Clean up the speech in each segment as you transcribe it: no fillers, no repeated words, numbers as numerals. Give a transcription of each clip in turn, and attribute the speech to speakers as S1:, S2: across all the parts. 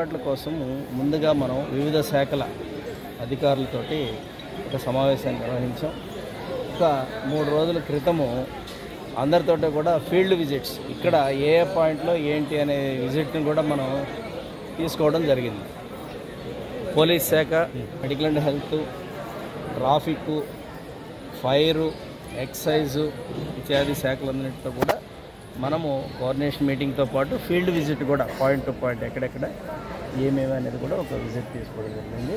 S1: ఏర్పాట్ల కోసం ముందుగా మనం వివిధ శాఖల అధికారులతోటి ఒక సమావేశాన్ని నిర్వహించాం. ఒక 3 రోజుల క్రితము అందరితోటి కూడా ఫీల్డ్ విజిట్స్ ఇక్కడ ఏ పాయింట్లో ఏంటి అనే విజిట్ని కూడా మనం తీసుకోవడం జరిగింది. పోలీస్ శాఖ, medical and health, traffic, fire, excise ఇత్యాది శాఖలన్నింటితో కూడా మనము కోఆర్డినేషన్ మీటింగ్తో పాటు ఫీల్డ్ విజిట్ కూడా పాయింట్ టు పాయింట్ ఎక్కడెక్కడ ఏమేమి అనేది కూడా ఒక విజిట్ తీసుకోవడం జరిగింది.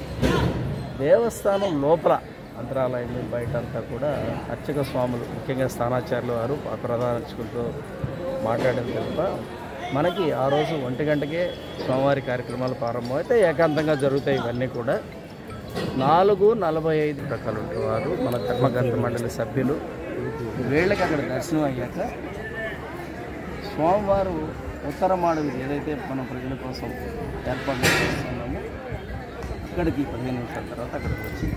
S1: దేవస్థానం లోపల అంతరాలయం బయట అంతా కూడా అర్చక స్వాములు, ముఖ్యంగా స్థానాచార్యులు వారు ప్రధాన అర్చకులతో మాట్లాడిన తప్ప మనకి ఆ రోజు 1 గంటకే స్వామివారి కార్యక్రమాలు ప్రారంభమైతే ఏకాంతంగా జరుగుతాయి. ఇవన్నీ కూడా 4:45 రకాలు వారు మన ధర్మకర్త మండలి సభ్యులు వీళ్ళకి అక్కడ దర్శనం అయ్యాక స్వామివారు ఉత్తరమాడవి ఏదైతే మనం ప్రజల కోసం ఏర్పాటు చేస్తున్నామో ఇక్కడికి 15 నిమిషాల తర్వాత అక్కడికి వచ్చి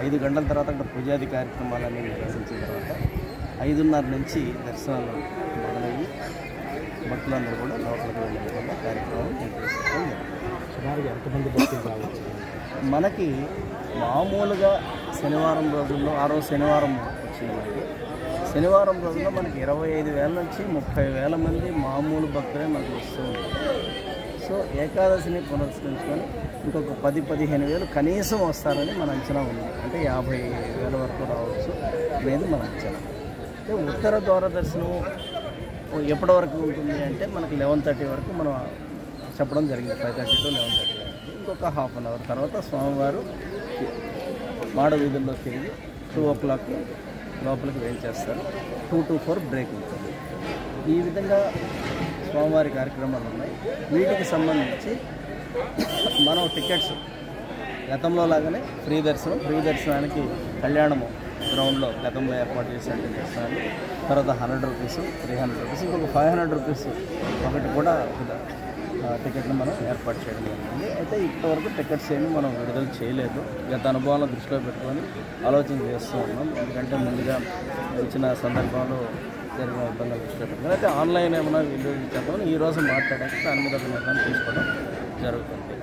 S1: 5 గంటల తర్వాత అక్కడ పూజాది కార్యక్రమాలన్నీ నిర్వహించిన తర్వాత 5:30 నుంచి దర్శనాలు మొదలయ్యి భక్తులందరూ కూడా లోపలికి వెళ్ళే కార్యక్రమం నిర్వహిస్తాం.
S2: సుమారుగా ఎంతమంది భక్తులు రావచ్చు?
S1: మనకి మామూలుగా శనివారం రోజుల్లో ఆ రోజు శనివారం వచ్చింది. శనివారం రోజుల్లో మనకి 25,000 నుంచి 30,000 మంది మామూలు భక్తులే మనకు వస్తూ ఉంటారు. సో ఏకాదశిని పునరుద్ధరించుకొని ఇంకొక 10-15,000 కనీసం వస్తారని మన అంచనా ఉంది. అంటే 50,000 వరకు రావచ్చు అనేది మన అంచనా. అంటే ఉత్తర ద్వార దర్శనం ఎప్పటి వరకు ఉంటుంది అంటే మనకి 11:30 వరకు మనం చెప్పడం జరిగింది. 5:30 to 11:30 ఇంకొక హాఫ్ అన్ అవర్ తర్వాత స్వామివారు మాడ వీధుల్లో తిరిగి 2 o'clock లోపలికి వేయించేస్తారు. 2 to 4 బ్రేక్ ఉంటుంది. ఈ విధంగా స్వామివారి కార్యక్రమాలు ఉన్నాయి. వీటికి సంబంధించి మనం టికెట్స్ గతంలో లాగానే ఫ్రీ దర్శనానికి కళ్యాణము గ్రౌండ్లో గతంలో ఏర్పాటు చేసినట్టు దర్శనాలు తర్వాత 100 రూపీస్, 300 రూపీస్, ఇంకొక 500 రూపీస్ ఒకటి కూడా టికెట్ని మనం ఏర్పాటు చేయడం జరిగింది. అయితే ఇప్పటివరకు టికెట్స్ ఏమీ మనం విడుదల చేయలేదు. గత అనుభవాలను దృష్టిలో పెట్టుకొని ఆలోచన చేస్తూ ఉన్నాం. ఎందుకంటే ముందుగా ఇచ్చిన సందర్భంలో జరిగిన ఇబ్బందులు దృష్టిలో పెట్టుకుని అయితే ఆన్లైన్ ఏమైనా విడుదల చేద్దామని ఈరోజు మాట్లాడాక దాని మీద ఒక నిర్ణయం తీసుకోవడం జరుగుతుంది.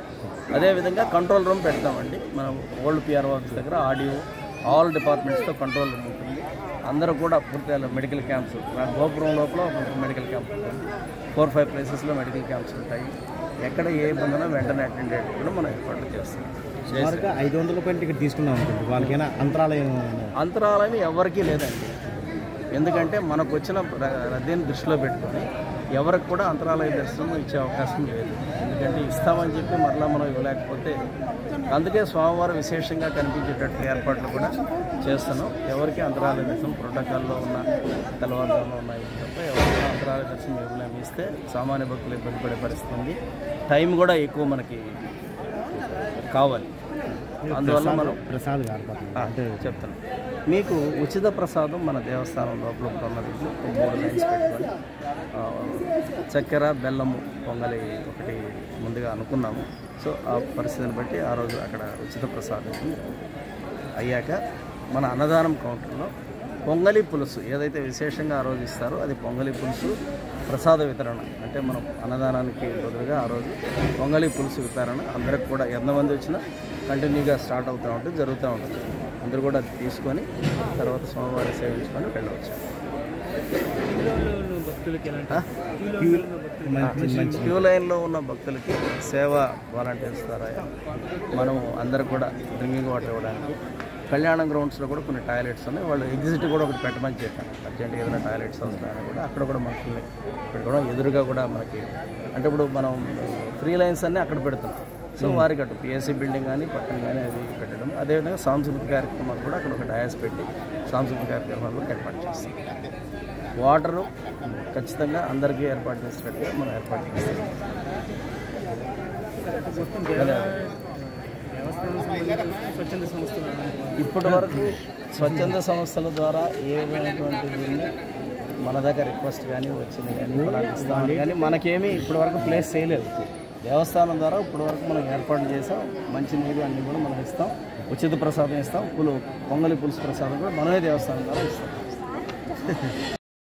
S1: అదేవిధంగా కంట్రోల్ రూమ్ పెడతామండి. మనం ఓల్డ్ పిఆర్ ఆఫీస్ దగ్గర ఆడియో ఆల్ డిపార్ట్మెంట్స్తో కంట్రోల్ రూమ్ ఉంటుంది. అందరూ కూడా పూర్తిగా మెడికల్ క్యాంప్స్ గోపురం లోపల మెడికల్ క్యాంప్ ఉంటుంది. 4-5 ప్లేసెస్లో మెడికల్ క్యాంప్స్ ఉంటాయి. ఎక్కడ ఏ ఇబ్బంది ఉన్నా వెంటనే అటెండ్ అయ్యేది కూడా మనం ఏర్పాట్లు చేస్తాం.
S2: 500 రూపాయలు టికెట్ తీసుకున్నాం అనుకోండి, వాళ్ళకైనా
S1: అంతరాలయం ఎవరికీ లేదండి. ఎందుకంటే మనకు వచ్చిన రద్దీని దృష్టిలో పెట్టుకొని ఎవరికి కూడా అంతరాలయ దర్శనం ఇచ్చే అవకాశం లేదు. ఎందుకంటే ఇస్తామని చెప్పి మరలా మనం ఇవ్వలేకపోతే అందుకే స్వామివారు విశేషంగా కనిపించేటట్టు ఏర్పాట్లు కూడా చేస్తున్నాం. ఎవరికి అంతరాలయ దర్శనం ప్రోటోకాల్లో ఉన్న తెల్లవారుజాములో ఉన్నాయి తప్ప ఎవరికి అంతరాలయ దర్శనం ఇవ్వలేము. ఇస్తే సామాన్య భక్తులు ఇబ్బంది పడే పరిస్థితి ఉంది. టైం కూడా ఎక్కువ మనకి కావాలి. అందువల్ల మనం అంటే చెప్తాను మీకు ఉచిత ప్రసాదం మన దేవస్థానం లోపల ఉన్నది 3 లైన్స్ పెట్టుకొని చక్కెర బెల్లము పొంగలి ఒకటి ముందుగా అనుకున్నాము. సో ఆ పరిస్థితిని బట్టి ఆ రోజు అక్కడ ఉచిత ప్రసాదం అయ్యాక మన అన్నదానం కౌంటర్లో పొంగలి పులుసు ఏదైతే విశేషంగా ఆ రోజు ఇస్తారో అది పొంగలి పులుసు ప్రసాద వితరణ. అంటే మనం అన్నదానానికి బదులుగా ఆ రోజు పొంగలి పులుసు వితరణ అందరికి కూడా ఎంతమంది వచ్చినా కంటిన్యూగా స్టార్ట్ అవుతూ ఉంటుంది, జరుగుతూ ఉంటుంది. అందరూ కూడా తీసుకొని తర్వాత స్వామివారి సేవించుకొని వెళ్ళవచ్చు. క్యూ లైన్లో ఉన్న భక్తులకి సేవా వాలంటీర్స్ ద్వారా మనం అందరూ కూడా డ్రింకింగ్ వాటర్ ఇవ్వడానికి కళ్యాణం గ్రౌండ్స్లో కూడా కొన్ని టాయిలెట్స్ ఉన్నాయి. వాళ్ళు ఎగ్జిట్ కూడా ఒకటి పెట్టమని చెప్పాను. అర్జెంట్గా ఏదైనా టాయిలెట్స్ అవసరాన్ని కూడా అక్కడ కూడా మనుషుల్ని పెట్టుకోవడం ఎదురుగా కూడా మనకి అంటే ఇప్పుడు మనం ఫ్రీ లైన్స్ అన్నీ అక్కడ పెడుతున్నాం. సో వారికి అటు పిఎస్సీ బిల్డింగ్ కానీ పక్కన కానీ అది పెట్టడం. అదేవిధంగా సాంస్కృతిక కార్యక్రమాలు కూడా అక్కడ ఒక డయాస్ పెట్టి సాంస్కృతిక కార్యక్రమాలు కూడా ఏర్పాటు చేస్తాం. వాటరు ఖచ్చితంగా అందరికీ ఏర్పాటు చేసినట్టుగా మనం ఏర్పాటు చేస్తాం. ఇప్పటి వరకు స్వచ్ఛంద సంస్థల ద్వారా ఏమైనటువంటి మన దగ్గర రిక్వెస్ట్ కానీ వచ్చింది కానీ ఇస్తామని కానీ మనకేమీ ఇప్పటి వరకు ప్లేస్ చేయలేదు. దేవస్థానం ద్వారా ఇప్పటివరకు మనం ఏర్పాటు చేసాం. మంచినీరు అన్నీ కూడా మనం ఇస్తాం. ఉచిత ప్రసాదం ఇస్తాం. పొంగలి పులుసు ప్రసాదం కూడా మనమే దేవస్థానం ద్వారా ఇస్తాం.